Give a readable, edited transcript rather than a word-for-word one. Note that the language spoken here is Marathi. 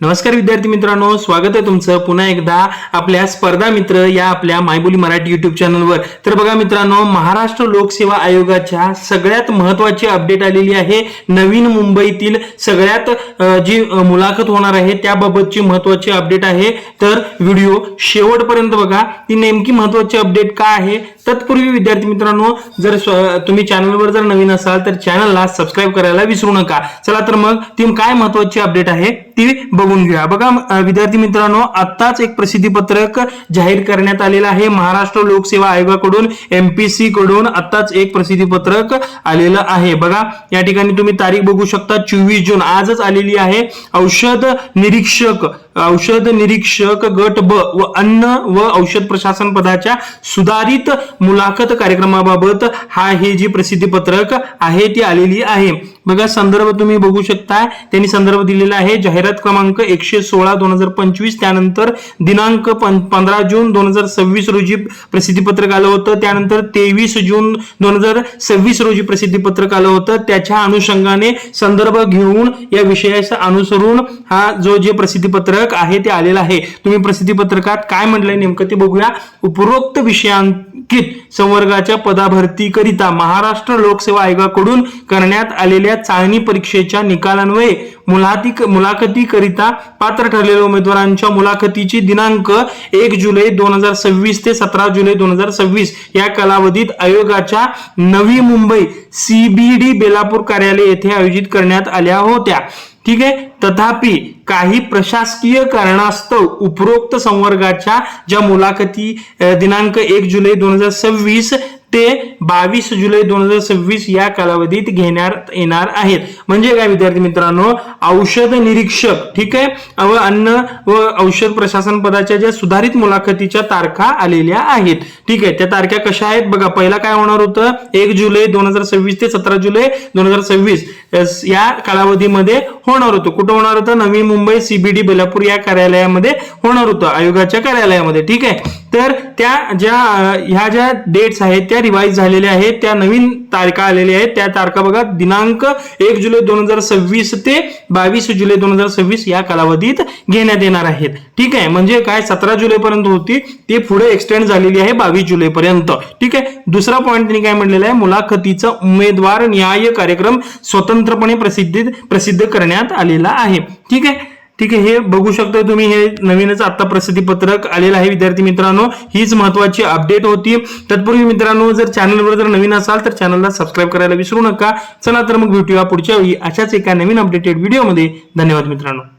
नमस्कार विद्यार्थी मित्रांनो, स्वागत आहे तुमचं पुन्हा एकदा आपल्या स्पर्धा मित्र या आपल्या मायबोली मराठी युट्यूब चॅनलवर। तर बघा मित्रांनो, महाराष्ट्र लोकसेवा आयोगाच्या सगळ्यात महत्त्वाची अपडेट आलेली आहे। नवीन मुंबईतील सगळ्यात जी मुलाखत होणार आहे त्याबाबतची महत्त्वाची अपडेट आहे। तर व्हिडिओ शेवटपर्यंत बघा, ती नेमकी महत्त्वाची अपडेट काय आहे। तत्पूर्वी विद्यार्थी मित्रांनो, जर तुम्ही चॅनलवर जर नवीन असाल तर चॅनलला सबस्क्राइब करायला विसरू नका। चला तर मग ती काय महत्त्वाची अपडेट आहे ती बघून घेऊया। बघा विद्यार्थी मित्रांनो, आत्ताच एक प्रसिद्धी पत्रक जाहीर करण्यात आलेलं आहे महाराष्ट्र लोकसेवा आयोगाकडून, एमपीसी कडून आत्ताच एक प्रसिद्धी पत्रक आलेलं आहे। बघा या ठिकाणी तुम्ही तारीख बघू शकता, 24 जून आजच आलेली आहे। औषध निरीक्षक गट ब व अन्न व औषध प्रशासन पदाच्या सुधारित मुलाखत कार्यक्रमाबाबत हे जी प्रसिद्धी पत्रक आहे ती आलेली आहे। बघा संदर्भ तुम्ही बघू शकता, त्यांनी संदर्भ दिलेला आहे जाहिरात क्रमांक 116/2025, त्यानंतर दिनांक 15 जून 2026 रोजी प्रसिद्धी पत्रक आलं होतं, त्यानंतर 23 जून 2026 रोजी प्रसिद्धी पत्रक आलं होतं। त्याच्या अनुषंगाने संदर्भ घेऊन या विषयाचा अनुसरून हा जो जे प्रसिद्धी पत्रक आहे ते आलेलं आहे। तुम्ही प्रसिद्धी पत्रकात काय म्हटलंय नेमकं ते बघूया। उपरोक्त विषयांकित संवर्गाच्या पदाभरतीकरिता महाराष्ट्र लोकसेवा आयोगाकडून करण्यात आलेल्या चाळणी परीक्षेच्या निकालान्वये मुलाखतीकरिता पात्र ठरलेल्या उमेदवारांच्या मुलाखतीची दिनांक 1 जुलै 2026 ते 17 जुलै 2026 या कालावधीत आयोगाच्या नवी मुंबई CBD बेलापूर कार्यालय येथे आयोजित करण्यात आल्या होत्या। ठीक आहे। तथापि काही प्रशासकीय कारणास्तव उपरोक्त संवर्गाच्या ज्या मुलाखती दिनांक 1 जुलै 2026 ते 22 जुलै 2026 या कालावधीत घेण्यात येणार आहेत। म्हणजे काय विद्यार्थी मित्रांनो, औषध निरीक्षक ठीक आहे व अन्न व औषध प्रशासन पदाच्या ज्या सुधारित मुलाखतीच्या तारखा आलेल्या आहेत। ठीक आहे, त्या तारखा कशा आहेत बघा। पहिला काय होणार होतं, 1 जुलै 2026 ते 17 जुलै 2026 या कालावधीमध्ये होणार होतं। कुठं होणार होतं, नवी मुंबई CBD बेलापूर या कार्यालयामध्ये होणार होतं, आयोगाच्या कार्यालयामध्ये। ठीक आहे, तर त्या ह्या ज्या डेट्स आहेत त्या रिवाइज झालेल्या आहेत, त्या नवीन तारखा आलेल्या आहेत। त्या तारखा बघा, दिनांक 1 जुलै 2026 ते 22 जुलै 2026 या कालावधीत घेण्यात येणार आहेत। ठीक आहे, म्हणजे काय 17 जुलै पर्यंत होती ती पुढे एक्सटेंड झालेली आहे 22 जुलै पर्यंत। ठीक आहे, दुसरा पॉइंट त्यांनी काय म्हटलेला आहे, मुलाखतीचा उमेदवार न्याय कार्यक्रम स्वतंत्रपणे प्रसिद्ध करण्यात आलेला आहे। ठीक आहे, हे बघू शकता तुम्ही, हे नवीनच आता प्रसिद्धी पत्रक आलेलं आहे विद्यार्थी मित्रांनो। हीच महत्वाची अपडेट होती। तत्पूर्वी मित्रांनो, जर चॅनलवर जर नवीन असाल तर चॅनलला सबस्क्राइब करायला विसरू नका। चला तर मग भेटूया पुढच्या वेळी अशाच एका नवीन अपडेटेड व्हिडिओमध्ये। धन्यवाद मित्रांनो।